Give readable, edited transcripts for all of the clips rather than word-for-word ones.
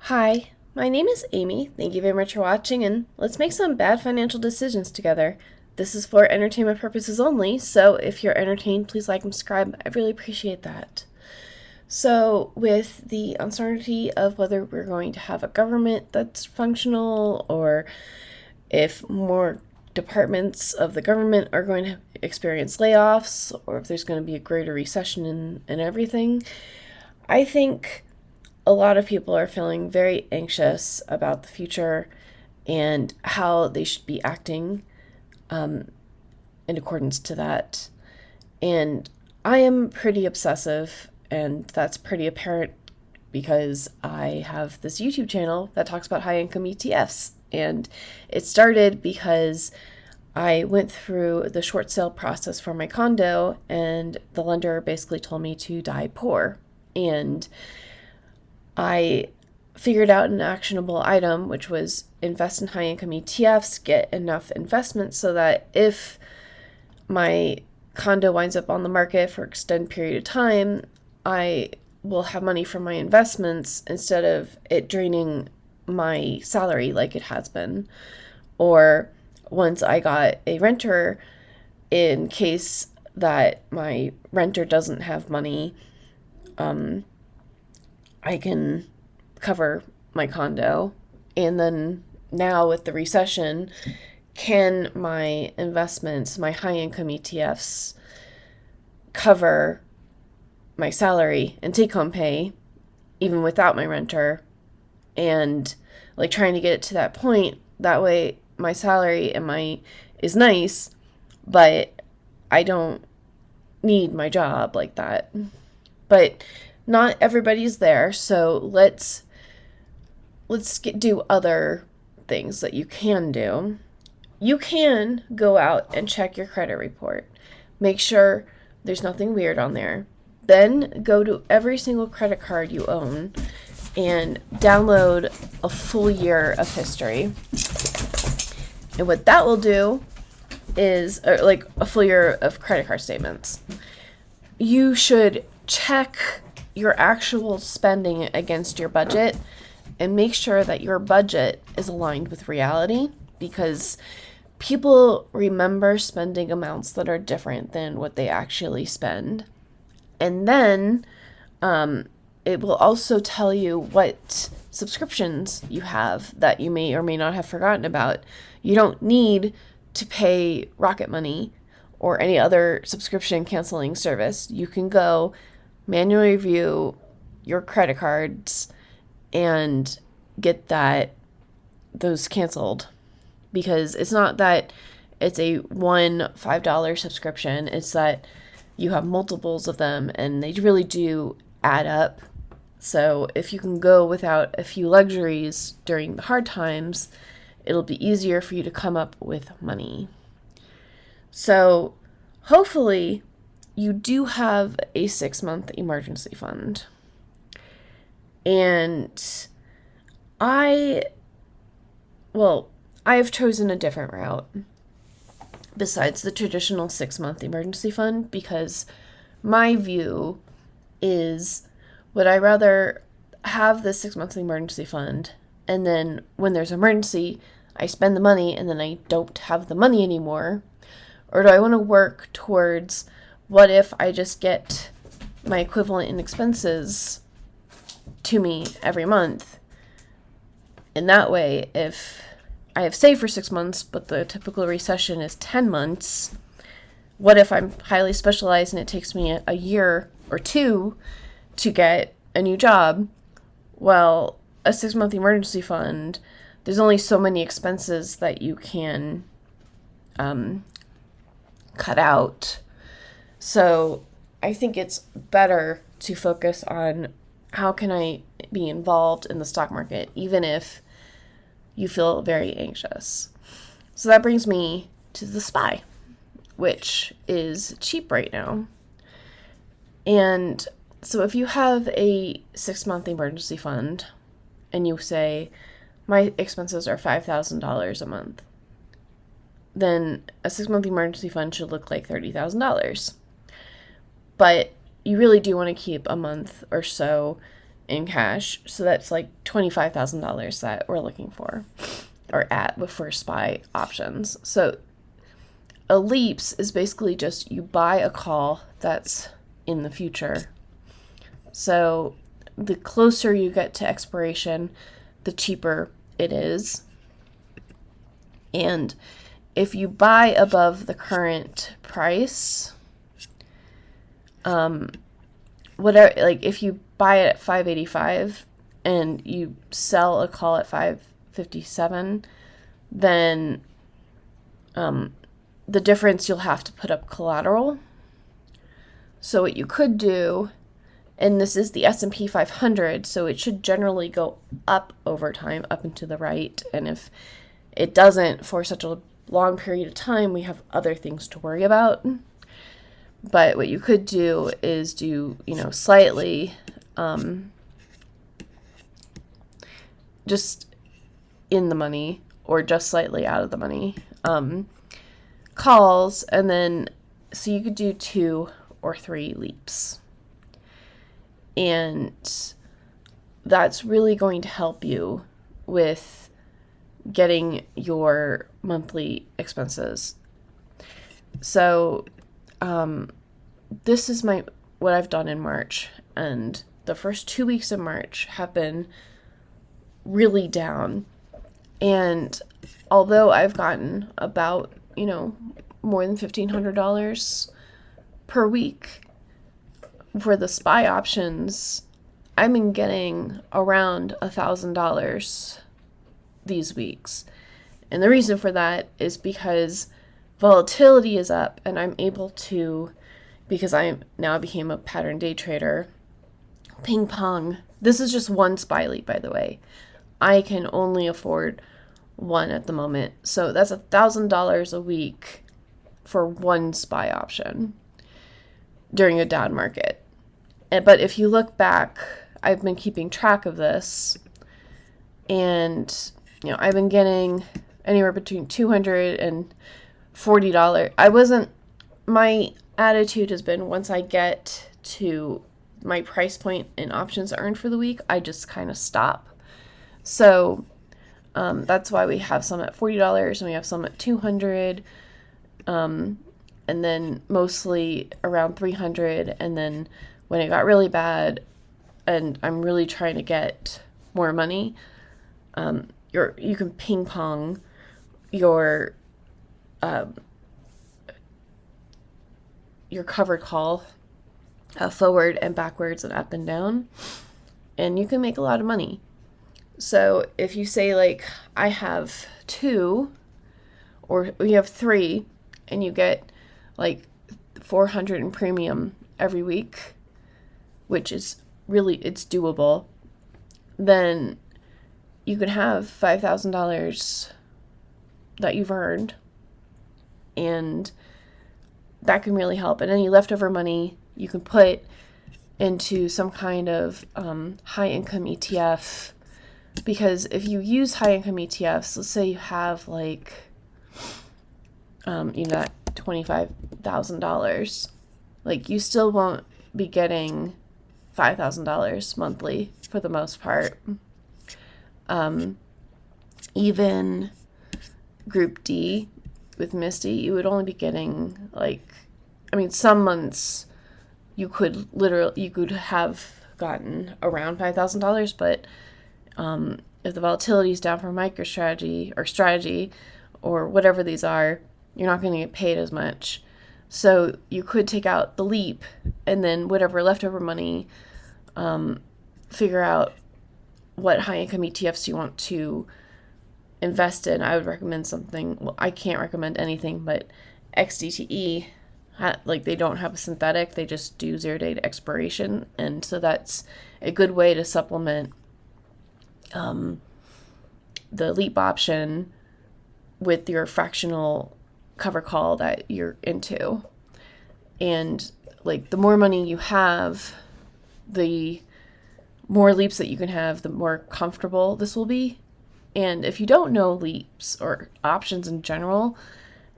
Hi, my name is Amy. Thank you very much for watching, and let's make some bad financial decisions together. This is for entertainment purposes only, so if you're entertained, please like and subscribe. I really appreciate that. So, with the uncertainty of whether we're going to have a government that's functional, or if more departments of the government are going to experience layoffs, or if there's going to be a greater recession and everything, I think a lot of people are feeling very anxious about the future and how they should be acting in accordance to that. And I am pretty obsessive, and that's pretty apparent because I have this YouTube channel that talks about high income ETFs. And it started because I went through the short sale process for my condo, and the lender basically told me to die poor. And I figured out an actionable item, which was invest in high income ETFs, get enough investments so that if my condo winds up on the market for an extended period of time, I will have money from my investments instead of it draining my salary like it has been. Or once I got a renter, in case that my renter doesn't have money, I can cover my condo. And then now with the recession, can my investments, my high income ETFs, cover my salary and take home pay even without my renter? And like trying to get it to that point, that way my salary is nice, but I don't need my job like that. But not everybody's there, so let's do other things that you can do. You can go out and check your credit report. Make sure there's nothing weird on there. Then go to every single credit card you own and download a full year of history. And what that will do is, like a full year of credit card statements. You should check your actual spending against your budget and make sure that your budget is aligned with reality, because people remember spending amounts that are different than what they actually spend. And then it will also tell you what subscriptions you have that you may or may not have forgotten about. You don't need to pay Rocket Money or any other subscription canceling service. You can go manually review your credit cards and get those canceled, because it's not that it's a one $5 subscription, it's that you have multiples of them and they really do add up. So if you can go without a few luxuries during the hard times, it'll be easier for you to come up with money. So hopefully you do have a 6-month emergency fund. And I have chosen a different route besides the traditional 6-month emergency fund, because my view is, would I rather have the 6-month emergency fund and then when there's an emergency, I spend the money and then I don't have the money anymore? Or do I want to work towards, what if I just get my equivalent in expenses to me every month? And that way, if I have saved for 6 months, but the typical recession is 10 months, what if I'm highly specialized and it takes me a year or two to get a new job? Well, a 6-month emergency fund, there's only so many expenses that you can cut out. So I think it's better to focus on, how can I be involved in the stock market, even if you feel very anxious. So that brings me to the SPY, which is cheap right now. And so if you have a 6-month emergency fund and you say, my expenses are $5,000 a month, then a 6-month emergency fund should look like $30,000. But you really do want to keep a month or so in cash. So that's like $25,000 that we're looking for, or at, with first SPY options. So a leaps is basically just you buy a call that's in the future. So the closer you get to expiration, the cheaper it is. And if you buy above the current price, whatever, like if you buy it at 585 and you sell a call at 557, then the difference you'll have to put up collateral. So what you could do, and this is the S&P 500, so it should generally go up over time, up and to the right. And if it doesn't for such a long period of time, we have other things to worry about. But what you could do is do, slightly, just in the money or just slightly out of the money, calls. And then, so you could do 2 or 3 leaps. And that's really going to help you with getting your monthly expenses. So, this is what I've done in March, and the first 2 weeks of March have been really down. And although I've gotten about, more than $1,500 per week for the SPY options, I've been getting around $1,000 these weeks. And the reason for that is because volatility is up, and I'm able to, because I now became a pattern day trader, ping pong. This is just one SPY leap, by the way. I can only afford one at the moment. So that's $1,000 a week for one SPY option during a down market. But if you look back, I've been keeping track of this, and I've been getting anywhere between $200 and $40. My attitude has been, once I get to my price point in options earned for the week, I just kind of stop. So that's why we have some at $40 and we have some at $200, and then mostly around $300. And then when it got really bad and I'm really trying to get more money, you can ping pong your covered call forward and backwards and up and down, and you can make a lot of money. So if you say, like, I have 2 or you have 3 and you get like $400 in premium every week, which is really, it's doable, then you could have $5,000 that you've earned, and that can really help. And any leftover money you can put into some kind of high income ETF, because if you use high income ETFs, let's say you have like that $25,000, like you still won't be getting $5,000 monthly for the most part. Even Group D with Misty, you would only be getting some months you could have gotten around $5,000, but if the volatility is down for MicroStrategy or strategy or whatever these are, you're not going to get paid as much. So you could take out the leap, and then whatever leftover money, figure out what high income ETFs you want to invest in. I would recommend something, well, I can't recommend anything, but XDTE, they don't have a synthetic, they just do 0-day to expiration. And so that's a good way to supplement the leap option with your fractional cover call that you're into. And the more money you have, the more leaps that you can have, the more comfortable this will be. And if you don't know leaps or options in general,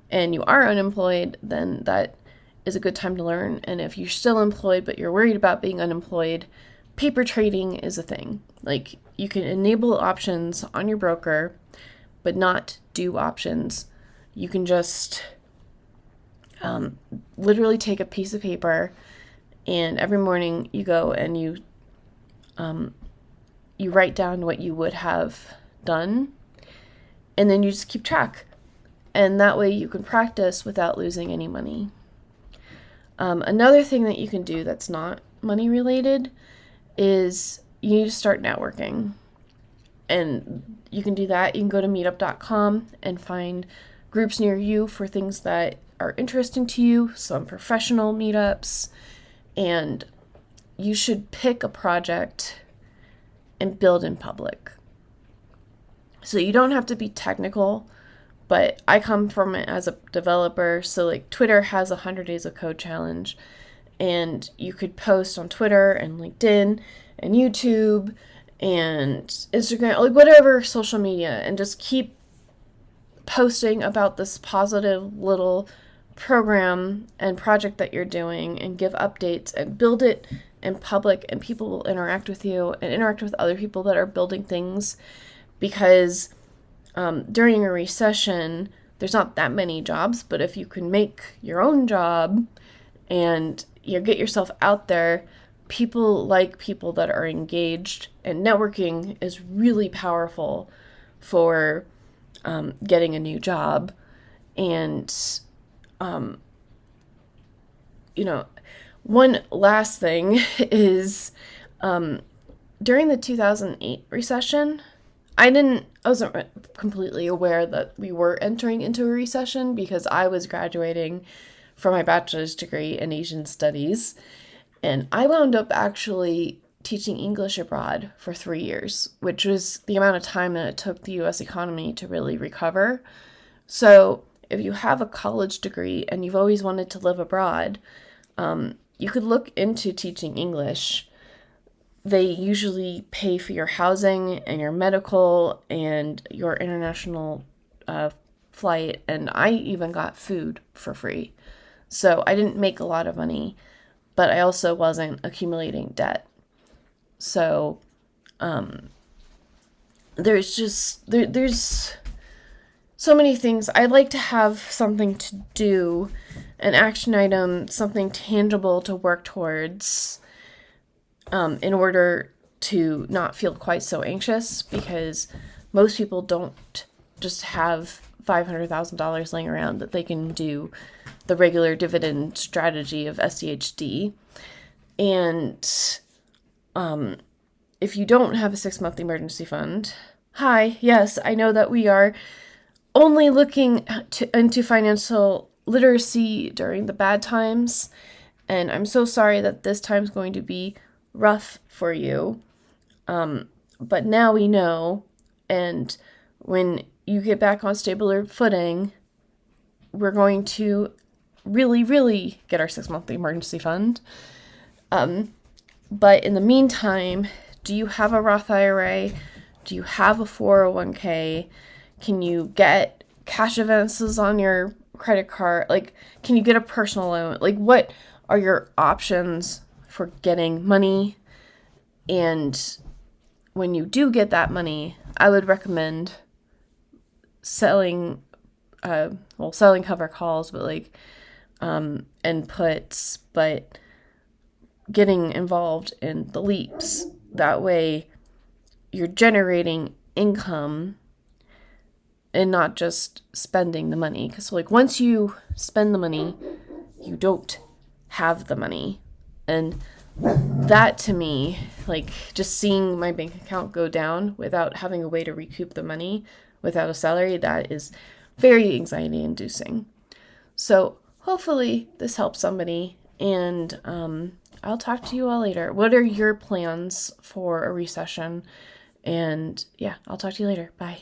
and you are unemployed, then that is a good time to learn. And if you're still employed but you're worried about being unemployed, paper trading is a thing. Like, you can enable options on your broker, but not do options. You can just literally take a piece of paper, and every morning you go and you write down what you would have done, and then you just keep track. And that way you can practice without losing any money. Another thing that you can do that's not money related is you need to start networking. And you can do that. You can go to meetup.com and find groups near you for things that are interesting to you, some professional meetups, and you should pick a project and build in public. So you don't have to be technical, but I come from it as a developer. So like Twitter has a 100 days of code challenge, and you could post on Twitter and LinkedIn and YouTube and Instagram, like whatever social media, and just keep posting about this positive little program and project that you're doing, and give updates and build it in public, and people will interact with you and interact with other people that are building things, because during a recession there's not that many jobs, but if you can make your own job and you get yourself out there, people like people that are engaged, and networking is really powerful for getting a new job. And one last thing is during the 2008 recession, I wasn't completely aware that we were entering into a recession, because I was graduating from my bachelor's degree in Asian studies, and I wound up actually teaching English abroad for 3 years, which was the amount of time that it took the US economy to really recover. So if you have a college degree and you've always wanted to live abroad, you could look into teaching English. They usually pay for your housing and your medical and your international flight, and I even got food for free. So I didn't make a lot of money, but I also wasn't accumulating debt. So there's so many things. I like to have something to do, an action item, something tangible to work towards, in order to not feel quite so anxious, because most people don't just have $500,000 laying around that they can do the regular dividend strategy of SDHD. And if you don't have a 6-month emergency fund, hi, yes, I know that we are only looking into financial literacy during the bad times, and I'm so sorry that this time's going to be rough for you. But now we know, and when you get back on stabler footing, we're going to really, really get our 6-month emergency fund. But in the meantime, do you have a Roth IRA? Do you have a 401k? Can you get cash advances on your credit card? Like, can you get a personal loan? Like, what are your options for getting money? And when you do get that money, I would recommend selling cover calls, but and puts, but getting involved in the leaps. That way you're generating income and not just spending the money. Because once you spend the money, you don't have the money. And that, to me, just seeing my bank account go down without having a way to recoup the money without a salary, that is very anxiety inducing. So hopefully this helps somebody, and I'll talk to you all later. What are your plans for a recession? And yeah, I'll talk to you later. Bye.